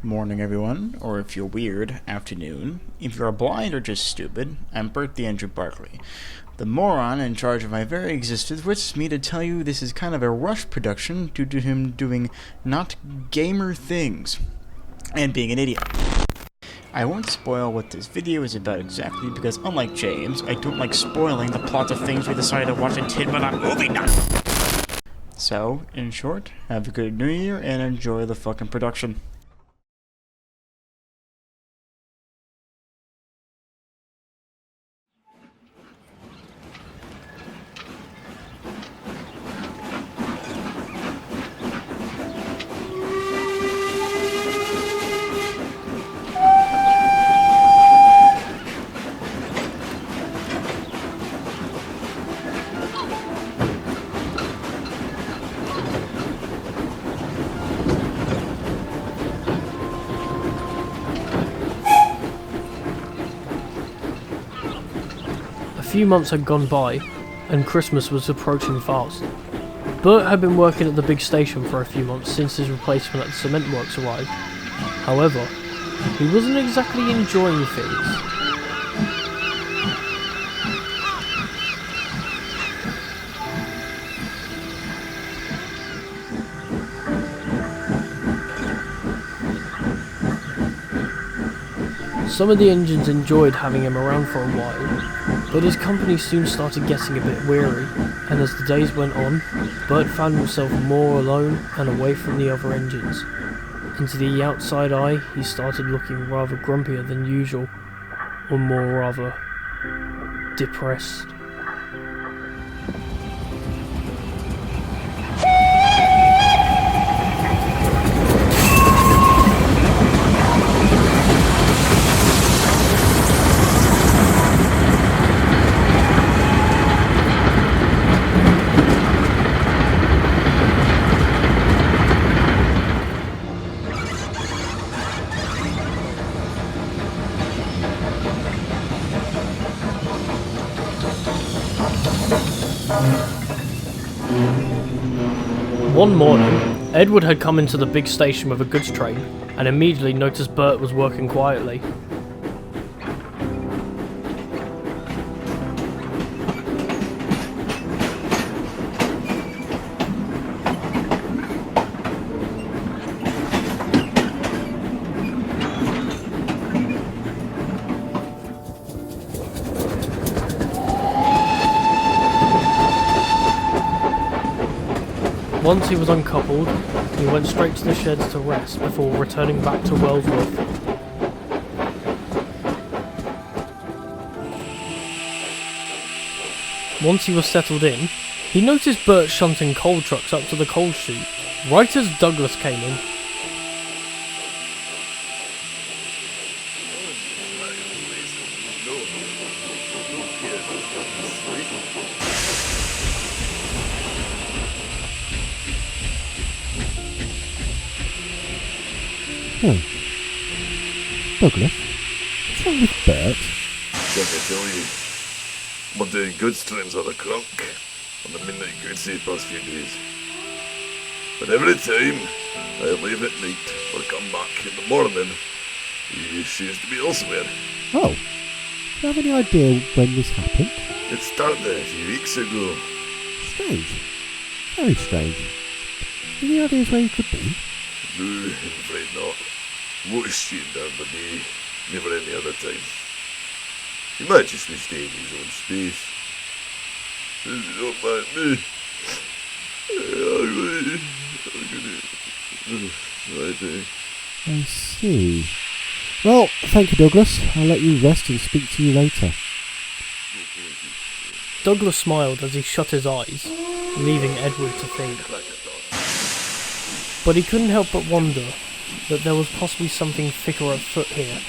Morning, everyone, or if you're weird, afternoon. If you're blind or just stupid, I'm Bert the Andrew Barkley, the moron in charge of my very existence, wishes me to tell you this is kind of a rush production due to him doing not gamer things and being an idiot. I won't spoil what this video is about exactly because, unlike James, I don't like spoiling the plots of things we decided to watch in 10-minute movie night. So, in short, have a good New Year and enjoy the fucking production. A few months had gone by, and Christmas was approaching fast. Bert had been working at the big station for a few months since his replacement at the cement works arrived. However, he wasn't exactly enjoying things. Some of the engines enjoyed having him around for a while, but his company soon started getting a bit weary, and as the days went on, Bert found himself more alone and away from the other engines. And to the outside eye, he started looking rather grumpier than usual, or more rather depressed. One morning, Edward had come into the big station with a goods train and immediately noticed Bert was working quietly. Once he was uncoupled, he went straight to the sheds to rest before returning back to Wellsworth. Once he was settled in, he noticed Bert shunting coal trucks up to the coal chute, right as Douglas came in. Oh. Douglas, what's wrong with Bert? Can I tell you? We're doing goods trains at the crunk on the midnight goods the past few days. But every time I leave at night or come back in the morning, he seems to be elsewhere. Oh. Do you have any idea when this happened? It started a few weeks ago. Strange. Very strange. Any ideas where he could be? No, I'm afraid not. Most shooting down the day, never any other time. He might just be staying in his own space. If you don't mind me, I see. Well, thank you, Douglas. I'll let you rest and speak to you later. Douglas smiled as he shut his eyes, leaving Edward to think. But he couldn't help but wonder that there was possibly something thicker afoot here.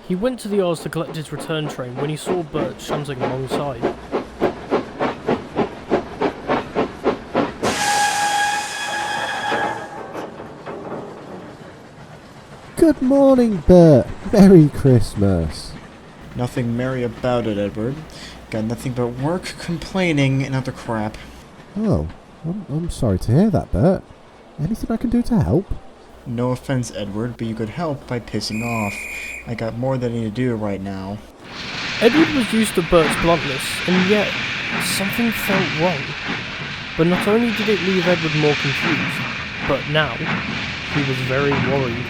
He went to the Oz to collect his return train when he saw Bert shunting alongside. Good morning, Bert. Merry Christmas. Nothing merry about it, Edward. Got nothing but work, complaining, and other crap. Oh, I'm sorry to hear that, Bert. Anything I can do to help? No offense, Edward, but you could help by pissing off. I got more than I need to do right now. Edward was used to Bert's bluntness, and yet something felt wrong. But not only did it leave Edward more confused, but now he was very worried.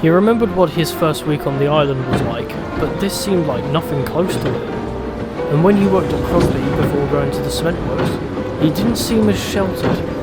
He remembered what his first week on the island was like, but this seemed like nothing close to it. And when he worked at Crosby before going to the cement works, he didn't seem as sheltered.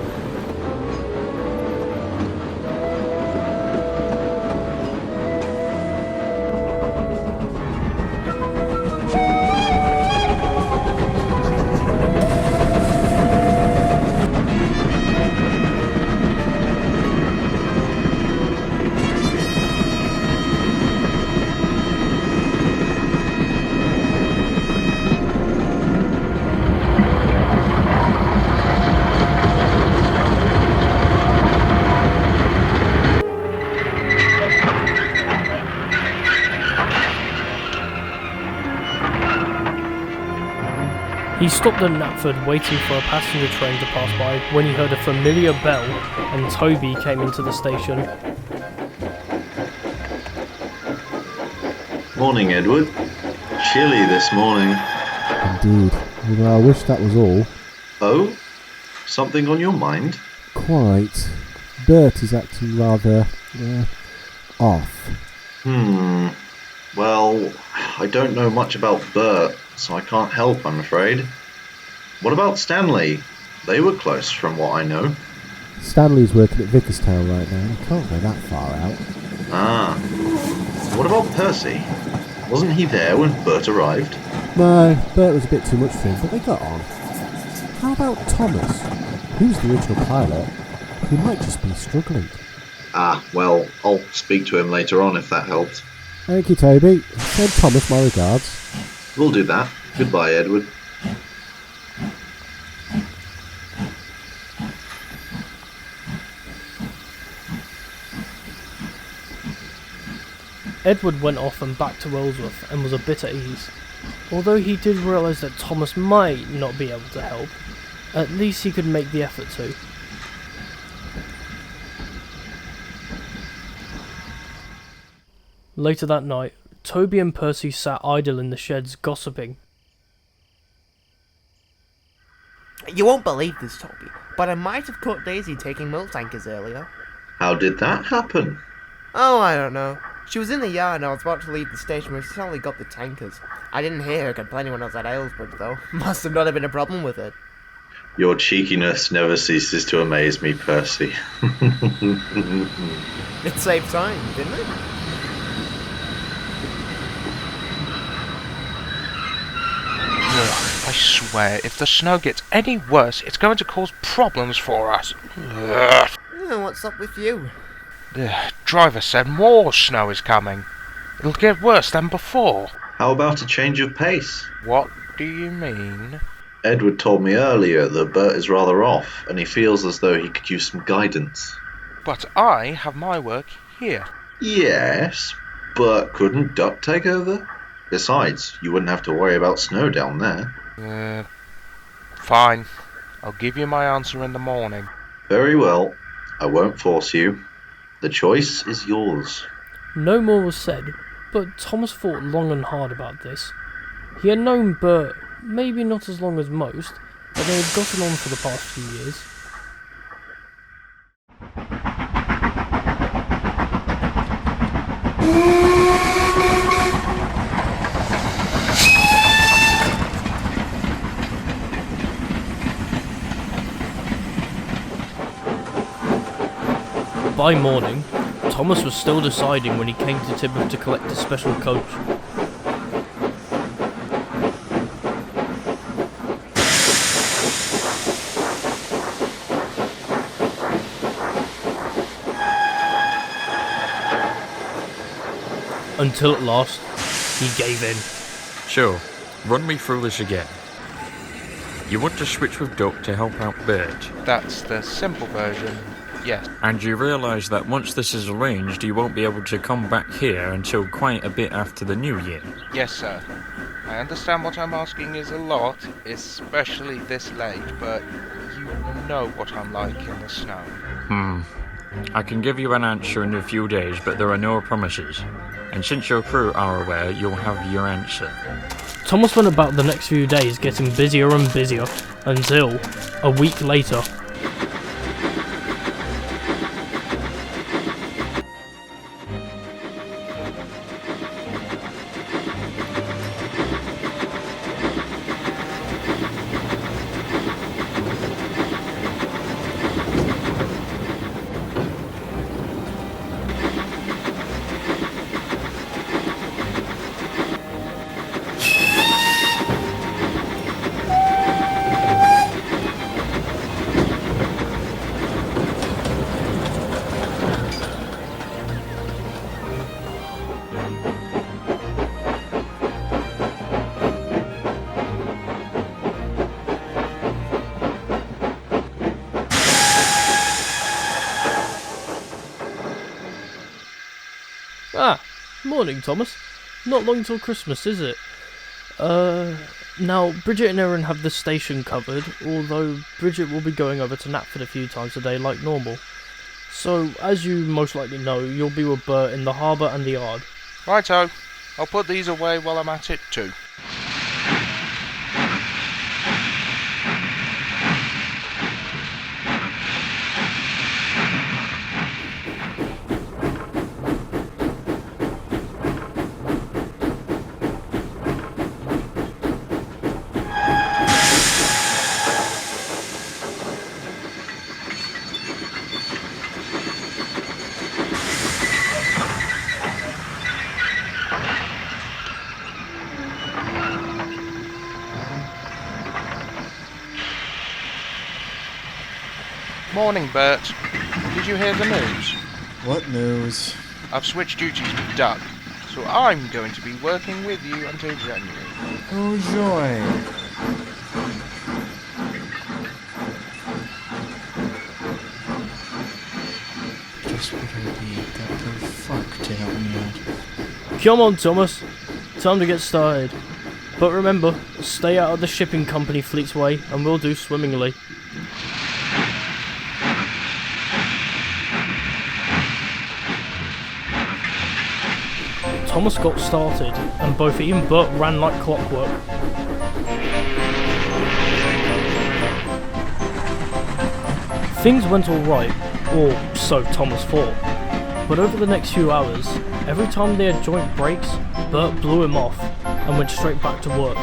He stopped at Knapford waiting for a passenger train to pass by when he heard a familiar bell and Toby came into the station. Morning, Edward. Chilly this morning. Indeed. I wish that was all. Oh? Something on your mind? Quite. Bert is acting rather, off. Well, I don't know much about Bert, so I can't help, I'm afraid. What about Stanley? They were close, from what I know. Stanley's working at Vickerstown right now. He can't go that far out. Ah. What about Percy? Wasn't he there when Bert arrived? No, Bert was a bit too much for him, but they got on. How about Thomas? He was the original pilot. He might just be struggling. Ah, well, I'll speak to him later on if that helps. Thank you, Toby. Send Thomas my regards. We'll do that. Goodbye, Edward. Edward went off and back to Ellsworth and was a bit at ease. Although he did realise that Thomas might not be able to help, at least he could make the effort to. Later that night, Toby and Percy sat idle in the sheds gossiping. You won't believe this, Toby, but I might have caught Daisy taking milk tankers earlier. How did that happen? Oh, I don't know. She was in the yard and I was about to leave the station when she suddenly got the tankers. I didn't hear her complaining when I was at Aylesbury, though. Must have not have been a problem with it. Your cheekiness never ceases to amaze me, Percy. It saved time, didn't it? Ugh, I swear, if the snow gets any worse, it's going to cause problems for us. Ugh. What's up with you? The driver said more snow is coming. It'll get worse than before. How about a change of pace? What do you mean? Edward told me earlier that Bert is rather off, and he feels as though he could use some guidance. But I have my work here. Yes, but couldn't Duck take over? Besides, you wouldn't have to worry about snow down there. Fine. I'll give you my answer in the morning. Very well. I won't force you. The choice is yours. No more was said, but Thomas thought long and hard about this. He had known Bert, maybe not as long as most, but they had gotten on for the past few years. By morning, Thomas was still deciding when he came to Tibber to collect his special coach. until at last, he gave in. Sure, run me through this again. You want to switch with Duck to help out Bert, That's the simple version, yes. and you realise that once this is arranged, you won't be able to come back here until quite a bit after the new year. Yes, sir. I understand what I'm asking is a lot, especially this late, but you know what I'm like in the snow. I can give you an answer in a few days, but there are no promises. And since your crew are aware, you'll have your answer. Thomas went about the next few days getting busier and busier, until, a week later, morning, Thomas. Not long till Christmas, is it? Now, Bridget and Erin have the station covered, although Bridget will be going over to Knapford a few times a day like normal. So, as you most likely know, you'll be with Bert in the harbour and the yard. Righto. I'll put these away while I'm at it too. Morning, Bert. Did you hear the news? What news? I've switched duties with Doug, so I'm going to be working with you until January. Oh, joy. Just what I need that little fuck to help me out. Come on, Thomas. Time to get started. But remember, stay out of the shipping company fleet's way, and we'll do swimmingly. Thomas got started, and both he and Bert ran like clockwork. Things went alright, or so Thomas thought. But over the next few hours, every time they had joint breaks, Bert blew him off and went straight back to work.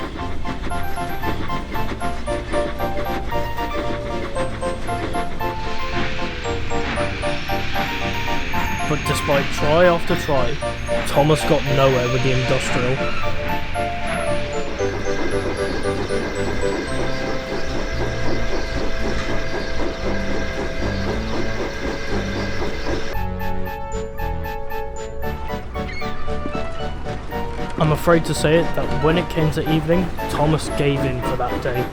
But despite try after try, Thomas got nowhere with the industrial. I'm afraid to say it that when it came to evening, Thomas gave in for that day.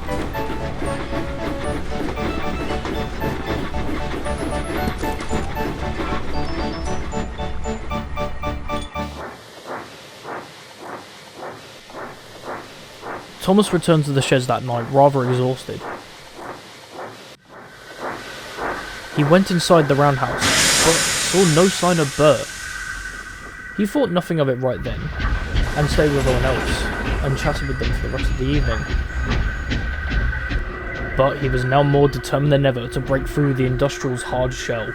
Thomas returned to the sheds that night rather exhausted. He went inside the roundhouse, but saw no sign of Bert. He thought nothing of it right then, and stayed with everyone else, and chatted with them for the rest of the evening. But he was now more determined than ever to break through the industrial's hard shell.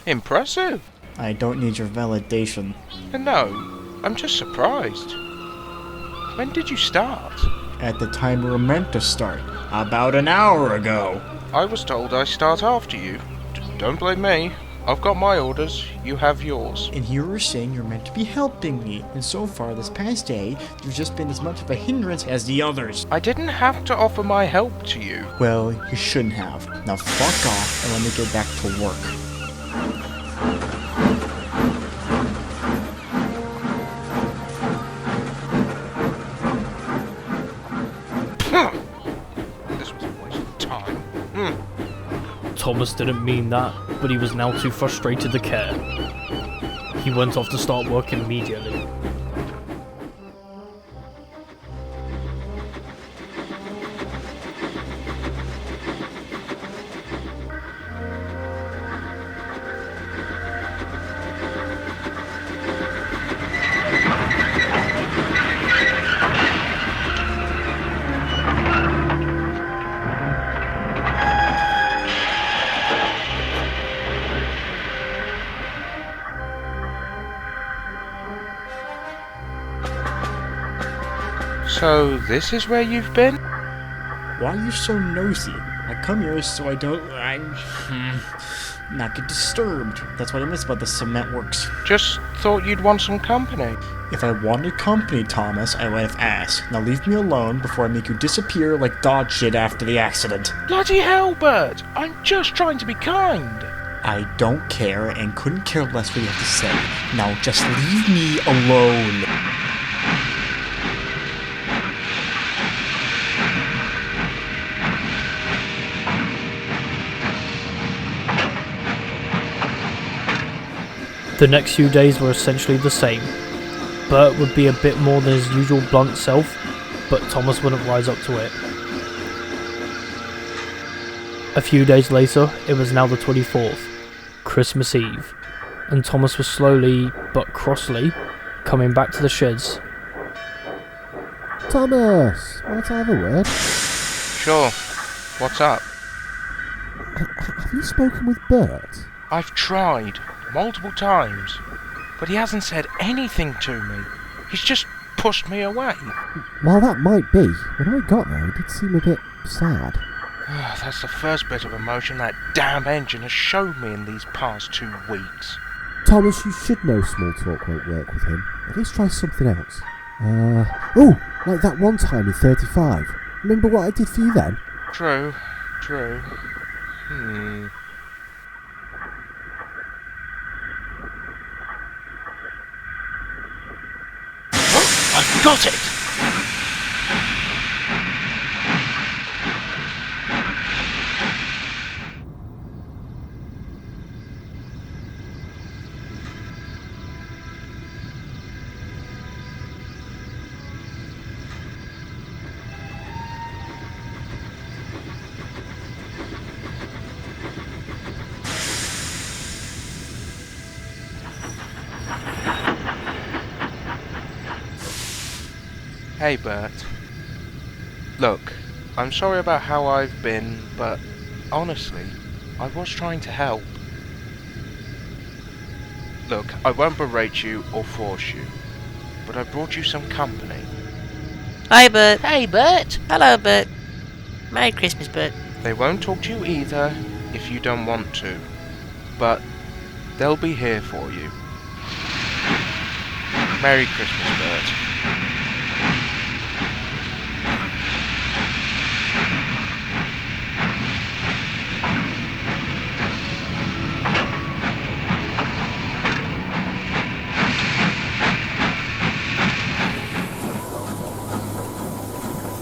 Impressive. I don't need your validation. No, I'm just surprised. When did you start? At the time we were meant to start, about an hour ago. I was told I start after you. Don't blame me. I've got my orders, you have yours. And you were saying you're meant to be helping me, and so far this past day, you've just been as much of a hindrance as the others. I didn't have to offer my help to you. Well, you shouldn't have. Now fuck off and let me get back to work. This was a waste of time. Thomas didn't mean that, but he was now too frustrated to care. He went off to start work immediately. So, this is where you've been? Why are you so nosy? I come here so I'm not get disturbed. That's what I miss about the cement works. Just thought you'd want some company. If I wanted company, Thomas, I would have asked. Now leave me alone before I make you disappear like dog shit after the accident. Bloody hell, Bert! I'm just trying to be kind. I don't care and couldn't care less what you have to say. Now just leave me alone. The next few days were essentially the same. Bert would be a bit more than his usual blunt self, but Thomas wouldn't rise up to it. A few days later, it was now the 24th, Christmas Eve, and Thomas was slowly, but crossly, coming back to the sheds. Thomas, want to have a word? Sure. What's up? Have you spoken with Bert? I've tried. Multiple times. But he hasn't said anything to me. He's just pushed me away. Well, that might be. When I got there, he did seem a bit sad. That's the first bit of emotion that damn engine has shown me in these past 2 weeks. Thomas, you should know small talk won't work with him. At least try something else. Like that one time in 35. Remember what I did for you then? True. I've got it! Hey Bert. Look, I'm sorry about how I've been, but honestly, I was trying to help. Look, I won't berate you or force you, but I brought you some company. Hi Bert. Hey Bert. Hello Bert. Merry Christmas Bert. They won't talk to you either if you don't want to, but they'll be here for you. Merry Christmas Bert.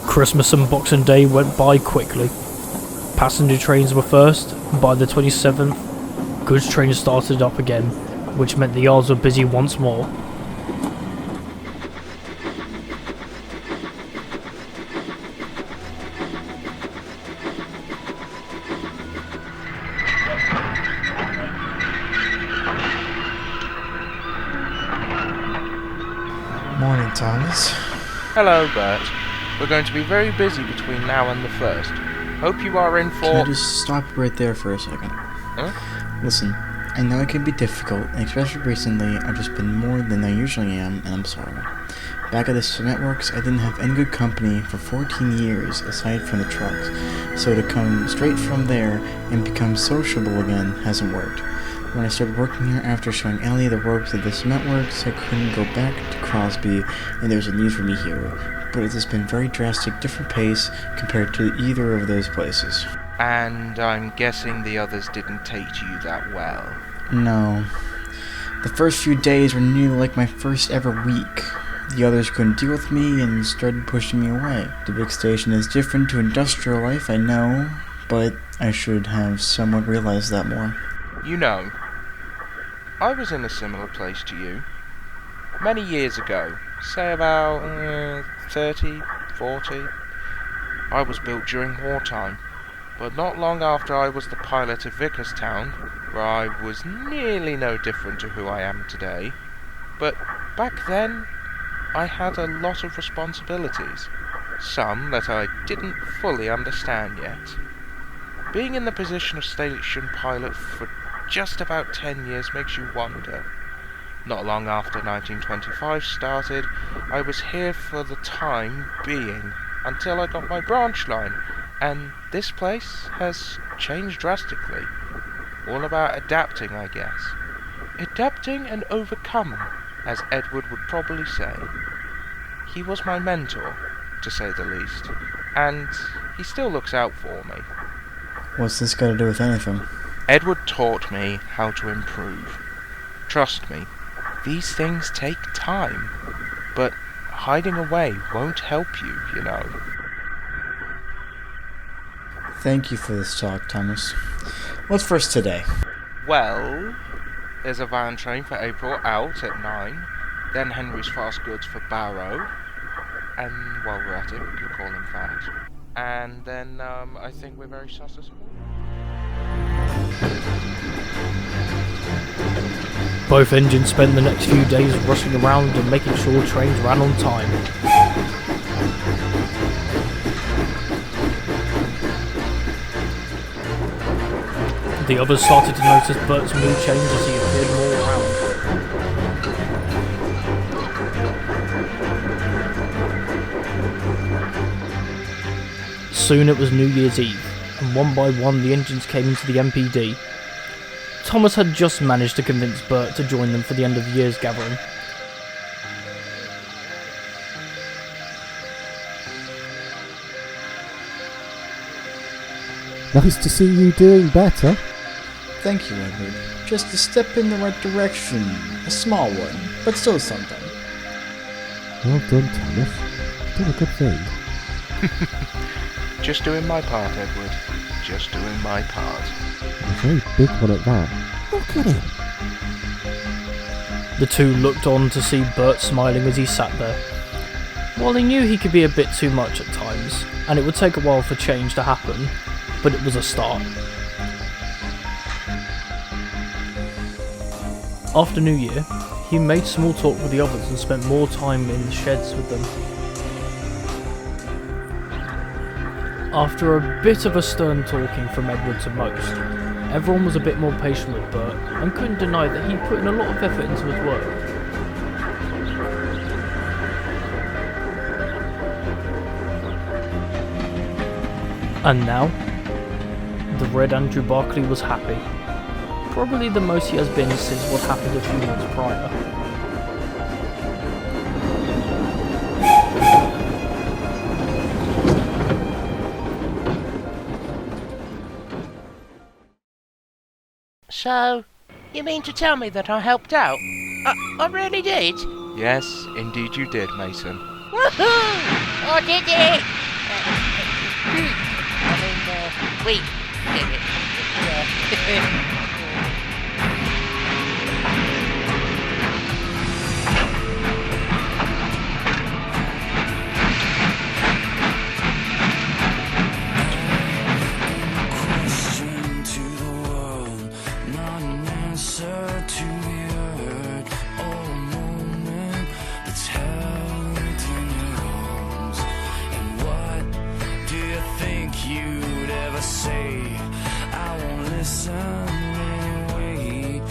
Christmas and Boxing Day went by quickly. Passenger trains were first, and by the 27th, goods trains started up again, which meant the yards were busy once more. Morning, Thomas. Hello Bert. We're going to be very busy between now and the 1st. Hope you are in for... Can I just stop right there for a second? Huh? Listen, I know it can be difficult, and especially recently, I've just been more than I usually am, and I'm sorry. Back at the cement works, I didn't have any good company for 14 years, aside from the trucks, so to come straight from there and become sociable again hasn't worked. When I started working here after showing Ellie the ropes of the cement works, I couldn't go back to Crosby, and there's a need for me here. But it has been very drastic, different pace compared to either of those places. And I'm guessing the others didn't take to you that well. No. The first few days were nearly like my first ever week. The others couldn't deal with me and started pushing me away. The big station is different to industrial life, I know, but I should have somewhat realized that more. You know, I was in a similar place to you. Many years ago, say about 30, 40. I was built during wartime, but not long after I was the pilot of Vickerstown, where I was nearly no different to who I am today. But back then, I had a lot of responsibilities, some that I didn't fully understand yet. Being in the position of station pilot for just about 10 years makes you wonder. Not long after 1925 started, I was here for the time being, until I got my branch line, and this place has changed drastically. All about adapting, I guess. Adapting and overcoming, as Edward would probably say. He was my mentor, to say the least, and he still looks out for me. What's this got to do with anything? Edward taught me how to improve. Trust me, these things take time, but hiding away won't help you, you know. Thank you for this talk, Thomas. What's first today? Well, there's a van train for April out at 9, then Henry's Fast Goods for Barrow, and while we're at it, we could call him Fat. And then, I think we're very satisfied. Both engines spent the next few days rushing around and making sure trains ran on time. The others started to notice Bert's mood change as he appeared more around. Soon it was New Year's Eve, and one by one the engines came into the MPD. Thomas had just managed to convince Bert to join them for the end of year's gathering. Nice to see you doing better. Thank you, Edward. Just a step in the right direction. A small one, but still something. Well done, Thomas. You've done a good thing. Just doing my part, Edward. Just doing my part. A very big one at that. Look at him. The two looked on to see Bert smiling as he sat there. While he knew he could be a bit too much at times, and it would take a while for change to happen, but it was a start. After New Year, he made small talk with the others and spent more time in the sheds with them. After a bit of a stern talking from Edward to most, everyone was a bit more patient with Bert and couldn't deny that he put in a lot of effort into his work. And now, the Red Andrew Barclay was happy. Probably the most he has been since what happened a few months prior. So, you mean to tell me that I helped out? I really did? Yes, indeed you did, Mason. Woohoo! I did it! We did it. Yeah. Say I won't listen anyway.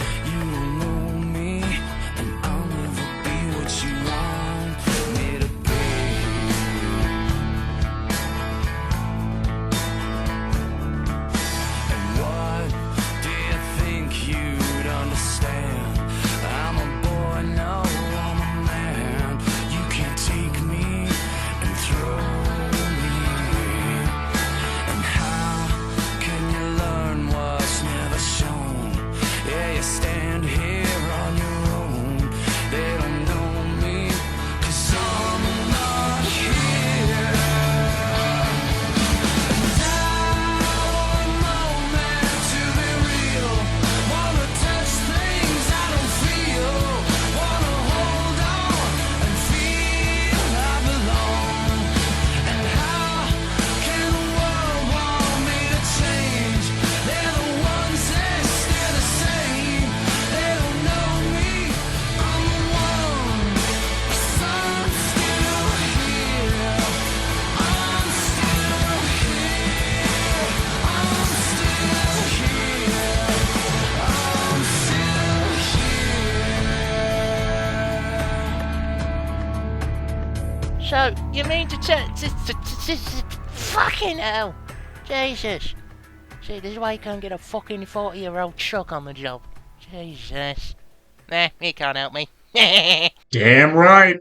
So, you mean to tell... Fucking hell! Jesus. See, this is why you can't get a fucking 40-year-old truck on the job. Jesus. Nah, you can't help me. Damn right.